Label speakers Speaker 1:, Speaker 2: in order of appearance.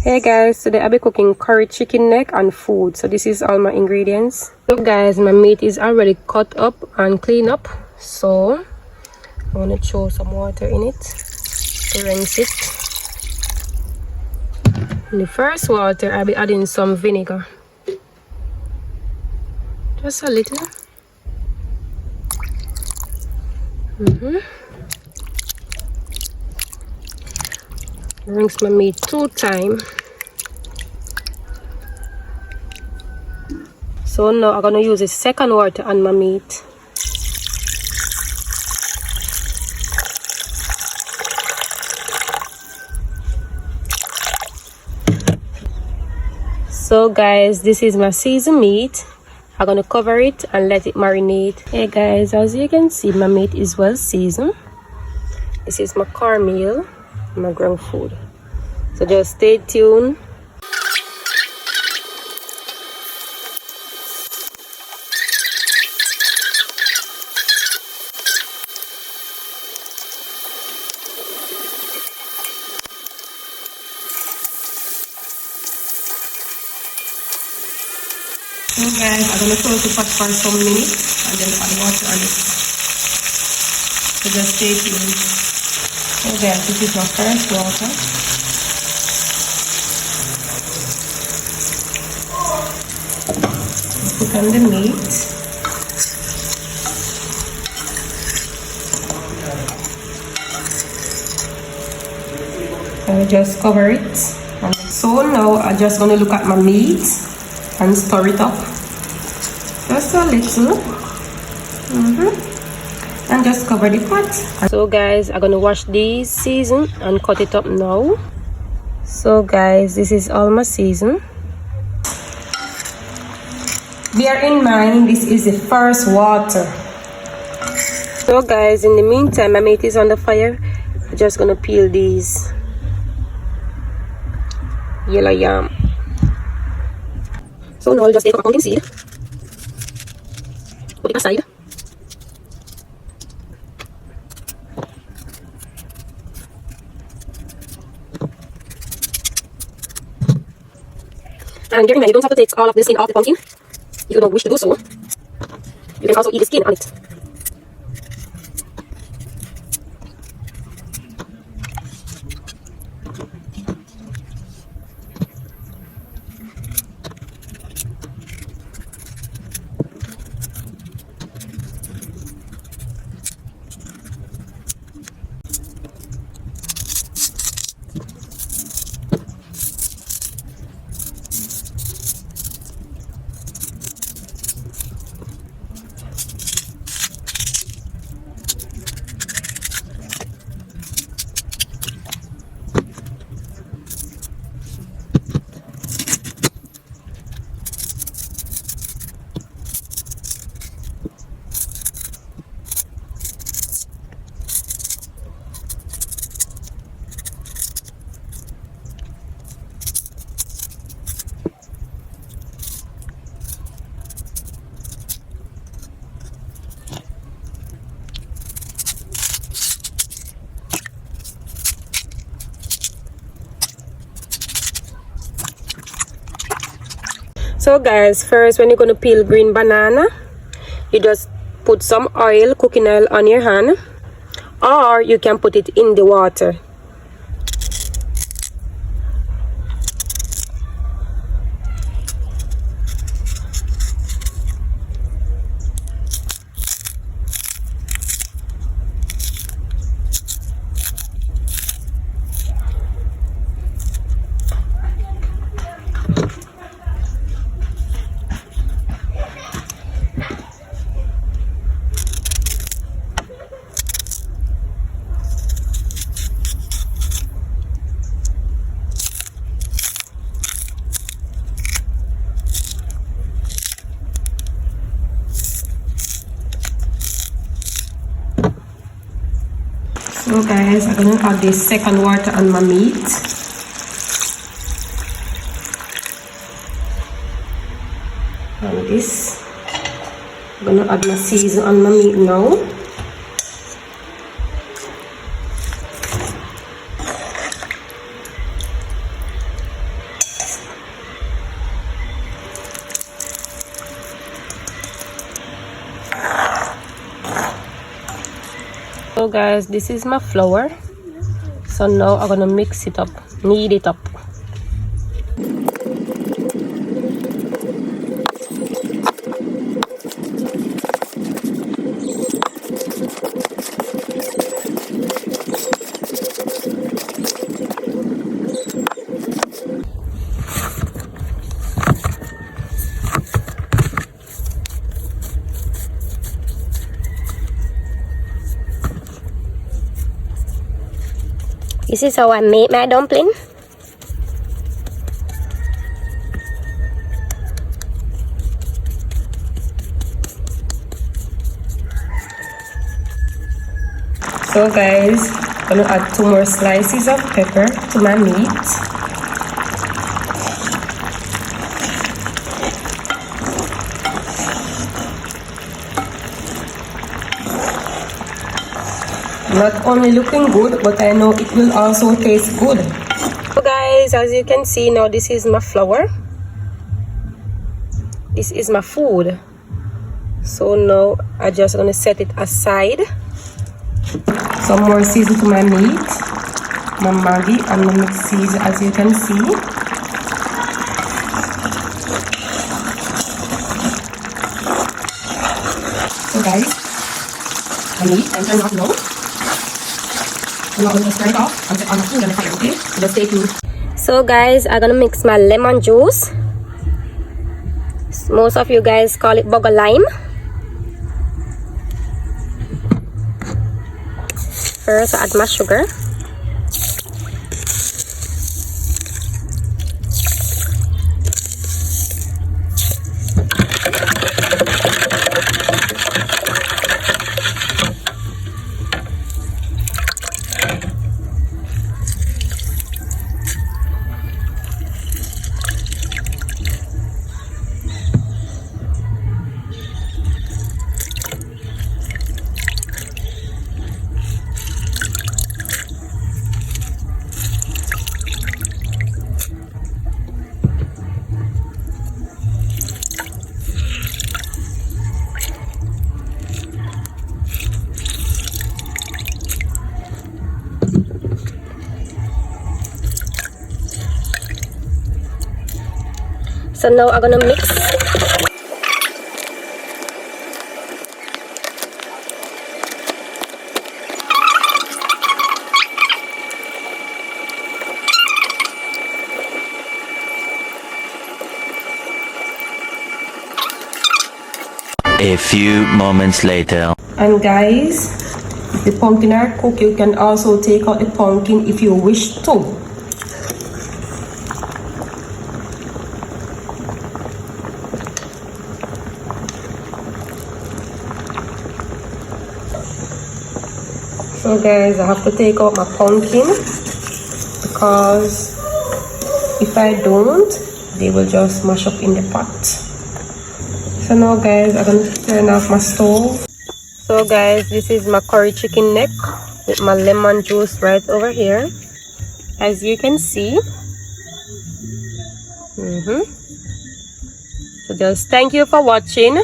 Speaker 1: Hey guys, today I'll be cooking curry chicken neck and food. So this is all my ingredients. So guys, my meat is already cut up and cleaned up. So I'm gonna throw some water in it to rinse it. In the first water, I'll be adding some vinegar. Just a little. Rinse my meat 2 times. So now I'm gonna use the second water on my meat. So guys, this is my seasoned meat. I'm gonna cover it and let it marinate. Hey guys, as you can see, my meat is well seasoned. This is my cornmeal, my ground food. So just stay tuned. So guys, I'm gonna close the pot for some minutes and then add water on it. So just stay tuned. So guys, this is my first water. Put on the meat. I will just cover it. So now I'm just gonna look at my meat and stir it up just a little. And just cover the pot. So guys, I'm gonna wash these season and cut it up now. So guys, this is all my season. Bear in mind, this is the first water. So guys, in the meantime, my meat is on the fire. I'm just gonna peel these yellow yam. So now I'll just take a pumpkin seed, put it aside. And bear in mind, you don't have to take all of the skin off the pumpkin. If you don't wish to do so, you can also eat the skin on it. So guys, first when you're gonna peel green banana, you just put some oil, cooking oil on your hand, or you can put it in the water. So guys, I'm gonna add the second water on my meat. And this, I'm gonna add my season on my meat now. So guys, this is my flour. So now I'm gonna mix it up, knead it up. This is how I make my dumpling. So guys, I'm gonna add 2 more slices of pepper to my meat. Not only looking good, but I know it will also taste good. So guys, as you can see now, this is my flour. This is my food. So now I'm just gonna set it aside. Some more season to my meat, my Maggi and my mixed season, as you can see. So guys, my meat and turn off low. I'm not going to stir it off and set on the food on the fire, okay? So just stay tuned. So guys, I'm gonna mix my lemon juice. Most of you guys call it bugger lime. First, I add my sugar. So now I'm gonna mix.
Speaker 2: A few moments later.
Speaker 1: And guys, if the pumpkin are cooked, you can also take out the pumpkin if you wish to. So guys, I have to take out my pumpkin because if I don't, they will just mash up in the pot. So now guys, I'm gonna turn off my stove. So guys, this is my curry chicken neck with my lemon juice right over here, as you can see. So just thank you for watching.